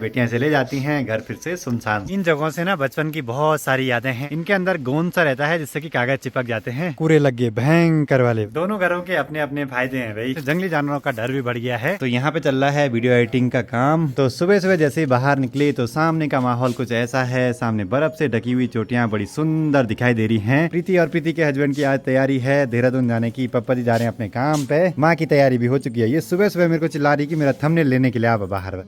बेटियां चले जाती हैं, घर फिर से सुनसान। इन जगहों से ना बचपन की बहुत सारी यादें हैं। इनके अंदर गोंद सा रहता है जिससे कि कागज चिपक जाते हैं, कूड़े लग गए भयंकर वाले। दोनों घरों के अपने अपने फायदे हैं भाई। तो जंगली जानवरों का डर भी बढ़ गया है। तो यहाँ पे चल रहा है वीडियो एडिटिंग का काम। तो सुबह सुबह जैसे ही बाहर निकले तो सामने का माहौल कुछ ऐसा है। सामने बर्फ से ढकी हुई चोटियां बड़ी सुंदर दिखाई दे रही हैं। प्रीति और प्रीति के हस्बैंड की आज तैयारी है देहरादून जाने की। पप्पा जी जा रहे हैं अपने काम पे। माँ की तैयारी भी हो चुकी है। ये सुबह सुबह मेरे को चिल्ला रही कि मेरा थंबनेल लेने के लिए आप बाहर।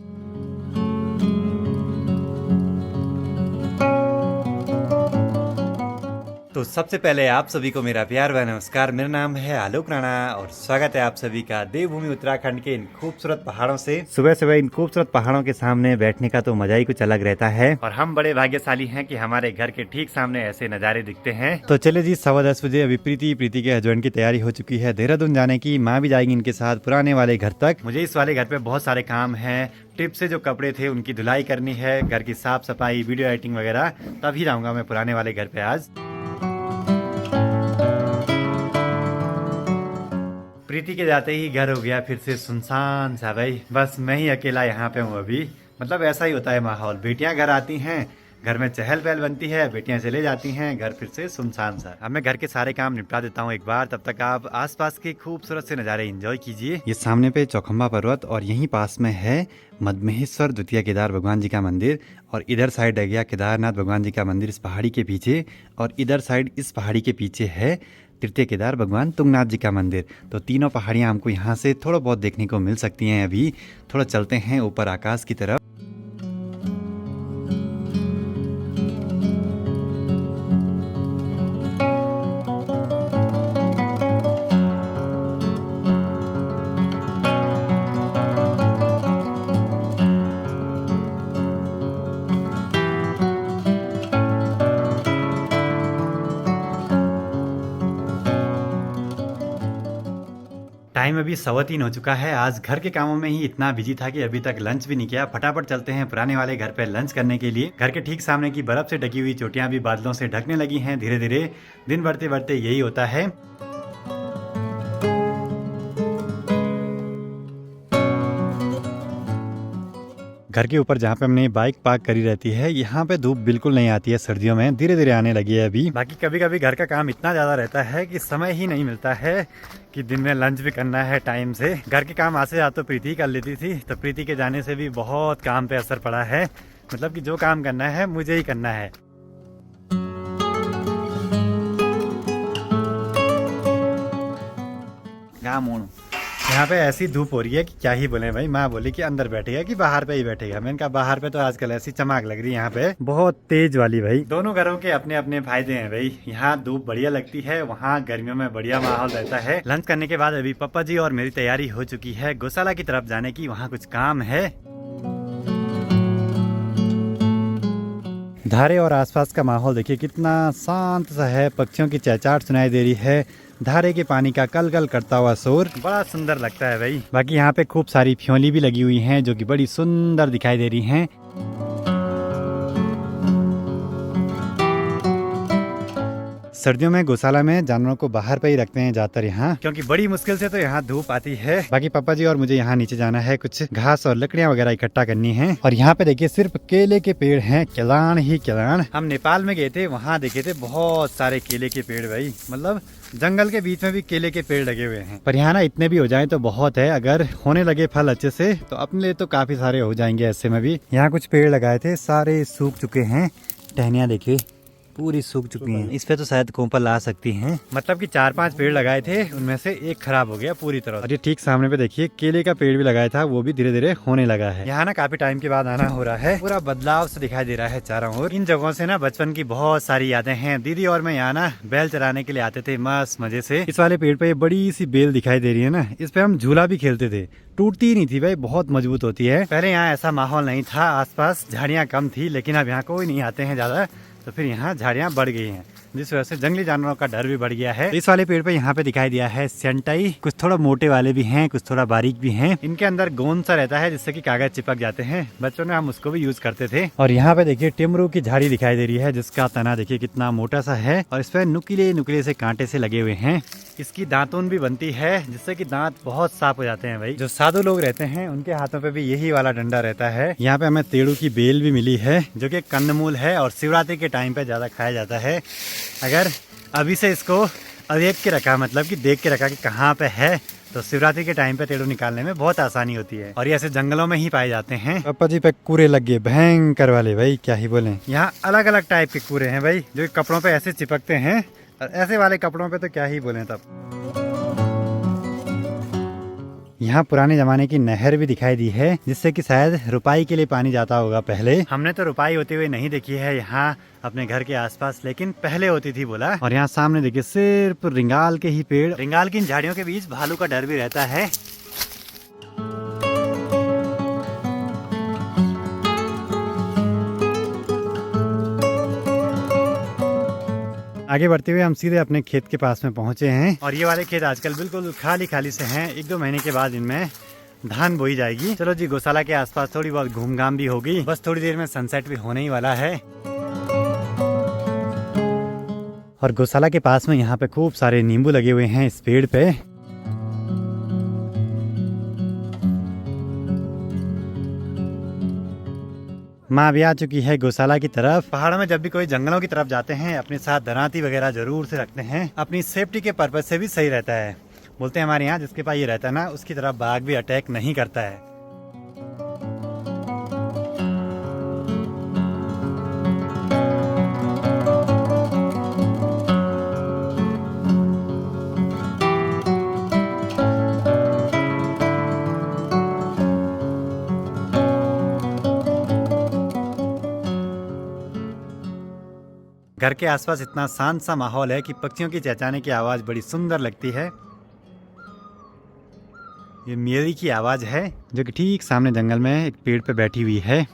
तो सबसे पहले आप सभी को मेरा प्यार व नमस्कार। मेरा नाम है आलोक राणा और स्वागत है आप सभी का देवभूमि उत्तराखंड के इन खूबसूरत पहाड़ों से। सुबह सुबह इन खूबसूरत पहाड़ों के सामने बैठने का तो मजा ही कुछ अलग रहता है और हम बड़े भाग्यशाली हैं कि हमारे घर के ठीक सामने ऐसे नजारे दिखते हैं। तो चले जी 10:15 बजे अभी प्रीति के हस्बैंड की तैयारी हो चुकी है देहरादून जाने की। माँ भी जाएगी इनके साथ पुराने वाले घर तक। मुझे इस वाले घर पे बहुत सारे काम है। टिप से जो कपड़े थे उनकी धुलाई करनी है, घर की साफ सफाई, वीडियो एडिटिंग वगैरह। तभी जाऊंगा मैं पुराने वाले घर पे आज। प्रीति के जाते ही घर हो गया फिर से सुनसान सा भाई। बस मैं ही अकेला यहाँ पे हूँ अभी। मतलब ऐसा ही होता है माहौल। बेटियां घर आती हैं, घर में चहल पहल बनती है, बेटियां चले जाती हैं, घर फिर से सुनसान सा। अब मैं घर के सारे काम निपटा देता हूँ एक बार। तब तक आप आसपास के खूबसूरत से नज़ारे एंजॉय कीजिए। ये सामने पे चौखंबा पर्वत और यहीं पास में है मदमहेश्वर द्वितीय केदार भगवान जी का मंदिर। और इधर साइड रह गया केदारनाथ भगवान जी का मंदिर इस पहाड़ी के पीछे। और इधर साइड इस पहाड़ी के पीछे है तृतीय केदार भगवान तुंगनाथ जी का मंदिर। तो तीनों पहाड़ियाँ हमको यहाँ से थोड़ा बहुत देखने को मिल सकती हैं। अभी थोड़ा चलते हैं ऊपर आकाश की तरफ। टाइम अभी 3:15 हो चुका है। आज घर के कामों में ही इतना बिजी था कि अभी तक लंच भी नहीं किया। फटाफट चलते हैं पुराने वाले घर पे लंच करने के लिए। घर के ठीक सामने की बर्फ से ढकी हुई चोटियां भी बादलों से ढकने लगी हैं धीरे धीरे। दिन बढ़ते बढ़ते यही होता है। घर के ऊपर जहाँ पे हमने बाइक पार्क करी रहती है, यहाँ पे धूप बिल्कुल नहीं आती है सर्दियों में। धीरे धीरे आने लगी है अभी। बाकी कभी कभी घर का काम इतना ज्यादा रहता है कि समय ही नहीं मिलता है कि दिन में लंच भी करना है टाइम से। घर के काम आसे तो प्रीति कर लेती थी। तो प्रीति के जाने से भी बहुत काम पे असर पड़ा है। मतलब कि जो काम करना है मुझे ही करना है। यहाँ पे ऐसी धूप हो रही है कि क्या ही बोले भाई। माँ बोली कि अंदर बैठेगा कि बाहर पे ही बैठेगा। मैंने कहा बाहर पे तो आजकल ऐसी चमक लग रही है यहाँ पे बहुत तेज वाली भाई। दोनों घरों के अपने अपने फायदे हैं भाई। यहाँ धूप बढ़िया लगती है, वहाँ गर्मियों में बढ़िया माहौल रहता है। लंच करने के बाद अभी पापा जी और मेरी तैयारी हो चुकी है गौशाला की तरफ जाने की। वहाँ कुछ काम है। धारे और आसपास का माहौल देखिए कितना शांत सा है। पक्षियों की चहचहाट सुनाई दे रही है। धारे के पानी का कल कल करता हुआ शोर बड़ा सुंदर लगता है भाई। बाकी यहाँ पे खूब सारी फ्योली भी लगी हुई हैं जो कि बड़ी सुंदर दिखाई दे रही हैं। सर्दियों में गौशाला में जानवरों को बाहर पे ही रखते हैं ज्यादातर यहाँ, क्योंकि बड़ी मुश्किल से तो यहाँ धूप आती है। बाकी पापा जी और मुझे यहाँ नीचे जाना है, कुछ घास और लकड़ियाँ वगैरह इकट्ठा करनी है। और यहाँ पे देखिए सिर्फ केले के पेड़ हैं, केलान ही केलान। हम नेपाल में गए थे, वहाँ देखे थे बहुत सारे केले के पेड़ भाई। मतलब जंगल के बीच में भी केले के पेड़ लगे हुए हैं। पर यहाँ ना इतने भी हो जाए तो बहुत है। अगर होने लगे फल अच्छे से तो अपने लिए तो काफी सारे हो जाएंगे। ऐसे में भी यहाँ कुछ पेड़ लगाए थे, सारे सूख चुके हैं। टहनियाँ देखिए पूरी सूख चुकी हैं। इस पे तो शायद कोंपल ला सकती हैं। मतलब कि 4-5 पेड़ लगाए थे, उनमें से एक खराब हो गया पूरी तरह। और ये ठीक सामने पे देखिए केले का पेड़ भी लगाया था, वो भी धीरे धीरे होने लगा है। यहाँ ना काफी टाइम के बाद आना हो रहा है। पूरा बदलाव से दिखाई दे रहा है चारों ओर। इन जगहों से ना बचपन की बहुत सारी यादें हैं। दीदी और मैं यहाँ ना बैल चराने के लिए आते थे मस्त मजे से। इस वाले पेड़ पे बड़ी सी बेल दिखाई दे रही है ना, इस पे हम झूला भी खेलते थे। टूटती ही नहीं थी भाई, बहुत मजबूत होती है। पहले यहाँ ऐसा माहौल नहीं था, आसपास झाड़ियाँ कम थी, लेकिन अब यहाँ कोई नहीं आते हैं ज्यादा। तो फिर यहाँ झाड़ियाँ बढ़ गई हैं। जिस वजह से जंगली जानवरों का डर भी बढ़ गया है। इस वाले पेड़ पे यहाँ पे दिखाई दिया है सेंटाई, कुछ थोड़ा मोटे वाले भी हैं, कुछ थोड़ा बारीक भी हैं। इनके अंदर गोंद सा रहता है जिससे कि कागज चिपक जाते हैं। बच्चों ने हम उसको भी यूज करते थे। और यहाँ पे देखिए टिमरू की झाड़ी दिखाई दे रही है जिसका तना देखिए कितना मोटा सा है और इस पे नुकीले नुकीले से कांटे से लगे हुए हैं। इसकी दातून भी बनती है जिससे कि दांत बहुत साफ हो जाते हैं। भाई जो साधु लोग रहते हैं उनके हाथों पे भी यही वाला डंडा रहता है। यहाँ पे हमें तेड़ू की बेल भी मिली है जो कि कंदमूल है और शिवरात्रि के टाइम पे ज्यादा खाया जाता है। अगर अभी से इसको देख के रखा, मतलब कि देख के रखा कि कहाँ पे है, तो शिवरात्रि के टाइम पे तेड़ू निकालने में बहुत आसानी होती है। और ये ऐसे जंगलों में ही पाए जाते हैं। पापा जी पे कूड़े लग गए भयंकर वाले, भाई क्या ही बोले। यहाँ अलग अलग टाइप के कूड़े हैं भाई जो कपड़ों पे ऐसे चिपकते हैं और ऐसे वाले कपड़ों पे तो क्या ही बोले। तब यहाँ पुराने जमाने की नहर भी दिखाई दी है जिससे कि शायद रुपाई के लिए पानी जाता होगा पहले। हमने तो रुपाई होती हुई नहीं देखी है यहाँ अपने घर के आसपास, लेकिन पहले होती थी बोला। और यहाँ सामने देखिए सिर्फ रिंगाल के ही पेड़। रिंगाल की इन झाड़ियों के बीच भालू का डर भी रहता है। आगे बढ़ते हुए हम सीधे अपने खेत के पास में पहुंचे हैं और ये वाले खेत आजकल बिल्कुल खाली खाली से हैं। 1-2 महीने के बाद इनमें धान बोई जाएगी। चलो जी, गौशाला के आसपास थोड़ी बहुत घूमघाम भी होगी। बस थोड़ी देर में सनसेट भी होने ही वाला है। और गौशाला के पास में यहाँ पे खूब सारे नींबू लगे हुए हैं इस पेड़ पे। माँ भी आ चुकी है गौशाला की तरफ। पहाड़ों में जब भी कोई जंगलों की तरफ जाते हैं अपने साथ दराती वगैरह जरूर से रखते हैं। अपनी सेफ्टी के पर्पज से भी सही रहता है। बोलते हैं हमारे यहाँ जिसके पास ये रहता है ना उसकी तरफ बाघ भी अटैक नहीं करता है। घर के आसपास इतना शांत सा माहौल है कि पक्षियों की चहचहाने की आवाज बड़ी सुंदर लगती है। ये मेरी की आवाज है जो कि ठीक सामने जंगल में एक पेड़ पे बैठी हुई है।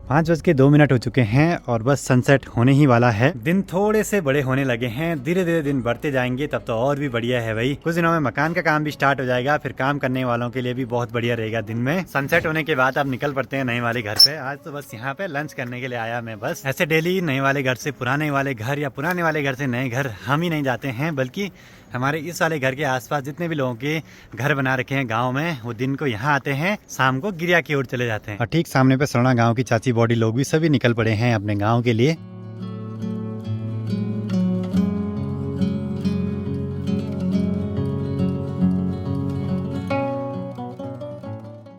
5:02 हो चुके हैं और बस सनसेट होने ही वाला है। दिन थोड़े से बड़े होने लगे हैं, धीरे धीरे दिन बढ़ते जाएंगे तब तो और भी बढ़िया है भाई। कुछ दिनों में मकान का काम भी स्टार्ट हो जाएगा, फिर काम करने वालों के लिए भी बहुत बढ़िया रहेगा। दिन में सनसेट होने के बाद आप निकल पड़ते हैं नए वाले घर पे। आज तो बस यहाँ पे लंच करने के लिए आया मैं। बस ऐसे डेली नए वाले घर से पुराने वाले घर या पुराने वाले घर से नए घर हम ही नहीं जाते हैं, बल्कि हमारे इस वाले घर के आसपास जितने भी लोगों के घर बना रखे हैं गांव में, वो दिन को यहाँ आते हैं, शाम को गिरिया की ओर चले जाते हैं। और ठीक सामने पे सरणा गांव की चाची बॉडी लोग भी सभी निकल पड़े हैं अपने गांव के लिए।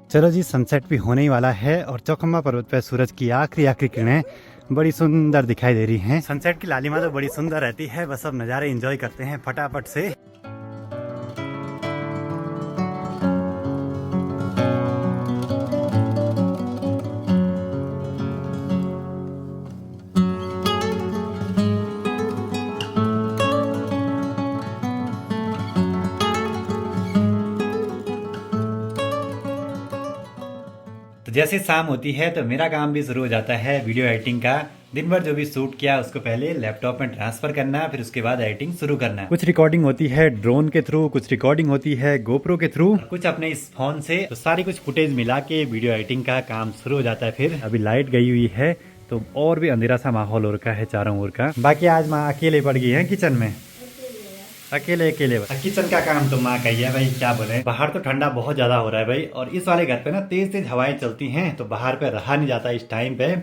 चलो जी, सनसेट भी होने ही वाला है और चौखम्बा पर्वत पे सूरज की आखिरी किरणें बड़ी सुंदर दिखाई दे रही हैं। सनसेट की लालिमा तो बड़ी सुंदर रहती है। बस अब नज़ारे एंजॉय करते हैं फटाफट से। जैसे शाम होती है तो मेरा काम भी शुरू हो जाता है वीडियो एडिटिंग का। दिन भर जो भी शूट किया उसको पहले लैपटॉप में ट्रांसफर करना, फिर उसके बाद एडिटिंग शुरू करना। कुछ रिकॉर्डिंग होती है ड्रोन के थ्रू, कुछ रिकॉर्डिंग होती है गोप्रो के थ्रू, कुछ अपने इस फोन से। तो सारी कुछ फुटेज मिला के वीडियो एडिटिंग का काम शुरू हो जाता है। फिर अभी लाइट गई हुई है तो और भी अंधेरा सा माहौल हो रखा है चारों ओर का। बाकी आज माँ अकेले पड़ गई है किचन में, अकेले किचन का काम तो माँ कही है भाई, क्या बोले। बाहर तो ठंडा बहुत ज्यादा हो रहा है भाई, और इस वाले घर पे ना तेज तेज हवाएं चलती हैं तो बाहर पे रहा नहीं जाता इस टाइम पे।